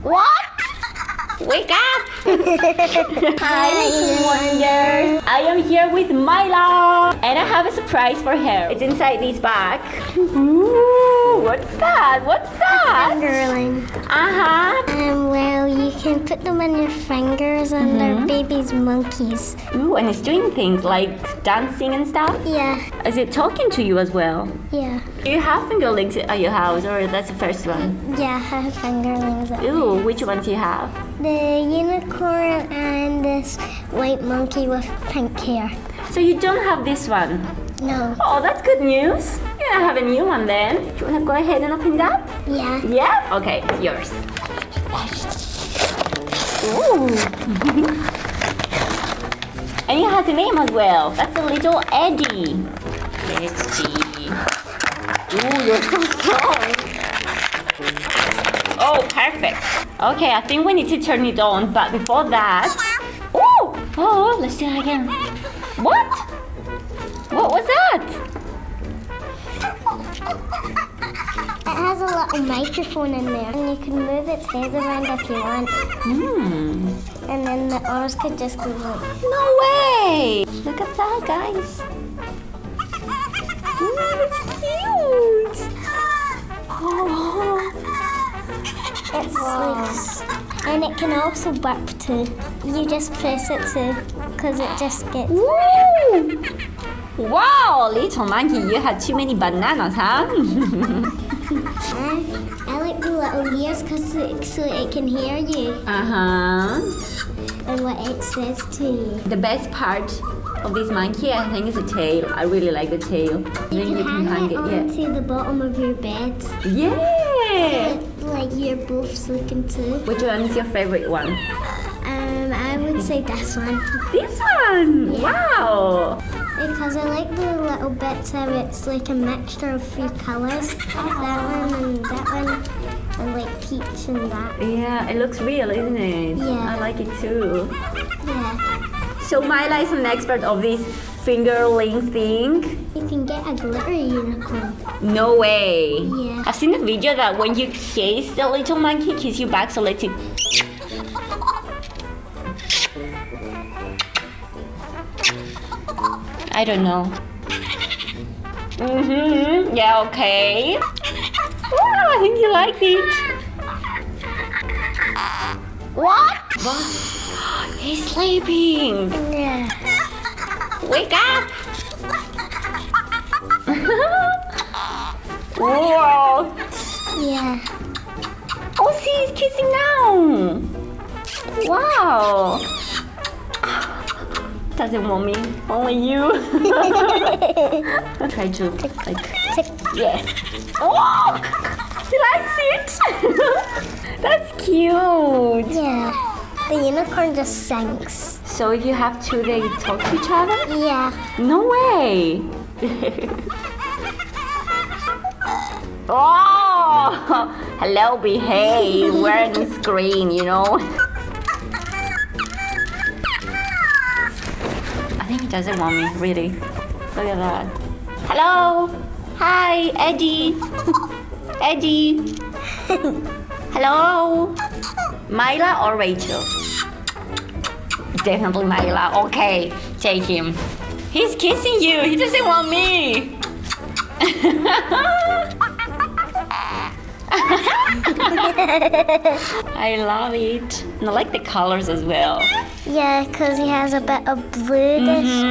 What? Wake up! Hi, little wonders. I am here with Myla, and I have a surprise for her. It's inside this bag. Ooh, what's that? What's that? Fingerling. Uh-huh. Well, you can put them on your fingers and they're baby's monkeys. Ooh, and it's doing things like dancing and stuff? Yeah, Is it talking to you as well? yeah. Do you have fingerlings at your house, or that's the first one? Yeah, I have fingerlings at Ooh, which ones do you have? the unicorn and this white monkey with pink hair. So you don't have this one? No. Oh, that's good news. You're gonna have a new one then. Do you wanna go ahead and open it up? Yeah. Yeah? Okay, it's yours. Ooh. And it has a name as well. That's a little Eddie. Let's see. Ooh, you're so strong. Oh, perfect. Okay, I think we need to turn it on, but before that... Oh, let's do it again. What? What was that? It has a little microphone in there and you can move its head around if you want. And then the oars could just go like... No way! Look at that, guys. Ooh, it's cute. Oh. It's like... And it can also burp too. You just press it too, because it just gets... Woo! Wow, little monkey, you had too many bananas, huh? I like the little ears so it can hear you Uh-huh. and what it says to you. The best part of this monkey, I think, is the tail. I really like the tail. Then you can hang it, onto the bottom of your bed. Yeah. Like you're both sleeping too. Which one is your favorite one? I would say this one. This one! Yeah. Wow! Because I like the little bits of it. It's like a mixture of 3 colors. That one and that one. And like peach and that. Yeah, it looks real, isn't it? Yeah. I like it too. Yeah. So Myla is an expert of this fingerling thing. You can get a glitter unicorn. No way. Yeah. I've seen a video that when you kiss the little monkey, kiss you back, so let's see. I don't know. Yeah, okay. Wow, I think you like it. What? He's sleeping. Yeah. Wake up. Whoa. Yeah. Oh, see, he's kissing now. Wow. Doesn't want me, only you. Try to like, yes. Oh, he likes it. That's cute. Yeah. The unicorn just sings. So if you have two, they talk to each other? Yeah. No way. Oh, hello, behave. We're on the screen, you know. I think he doesn't want me, really. Look at that. Hello. Hi, Eddie. Eddie. Hello. Myla or Rachel? Definitely Myla. Okay, take him. He's kissing you. He doesn't want me. I love it. And I like the colors as well. Yeah, because he has a bit of bluish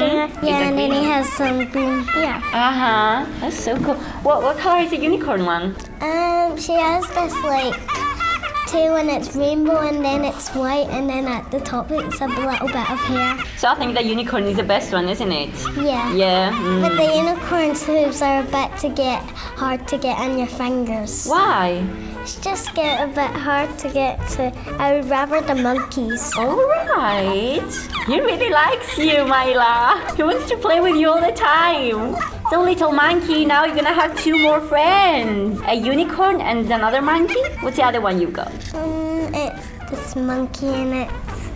there. Yeah, and then he has some green here. Uh-huh. That's so cool. What color is the unicorn one? She has this like tail and it's rainbow and then it's white and then at the top it's a little bit of hair. So I think the unicorn is the best one, isn't it? Yeah. Yeah. But the unicorn's hooves are a bit hard to get on your fingers. Why? It's just get a bit hard to get to. I would rather the monkeys. All right. He really likes you, Myla. He wants to play with you all the time. So little monkey, now you're gonna have 2 more friends. A unicorn and another monkey? What's the other one you got? It's this monkey and it's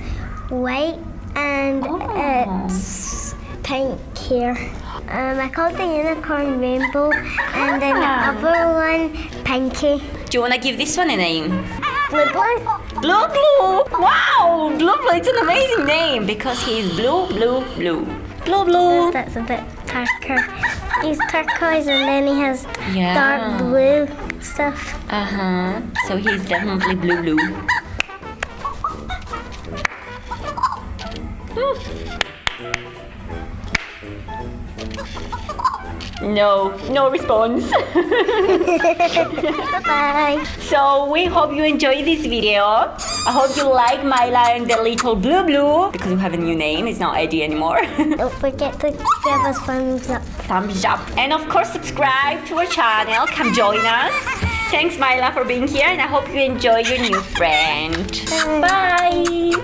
white and it's pink hair. I called the unicorn Rainbow and then the other one Pinky. Do you wanna give this one a name? Blue Blue. Blue Blue. Wow, Blue Blue. It's an amazing name because he's blue, blue, blue. Blue Blue. That's a bit darker. He's turquoise and then he has Yeah. dark blue stuff. Uh-huh. So he's definitely blue, blue. No response. Bye. So we hope you enjoyed this video. I hope you like Myla and the little Blue Blue because we have a new name. It's not Eddie anymore. Don't forget to give us thumbs up. Thumbs up. And of course subscribe to our channel. Come join us. Thanks Myla for being here and I hope you enjoy your new friend. Bye.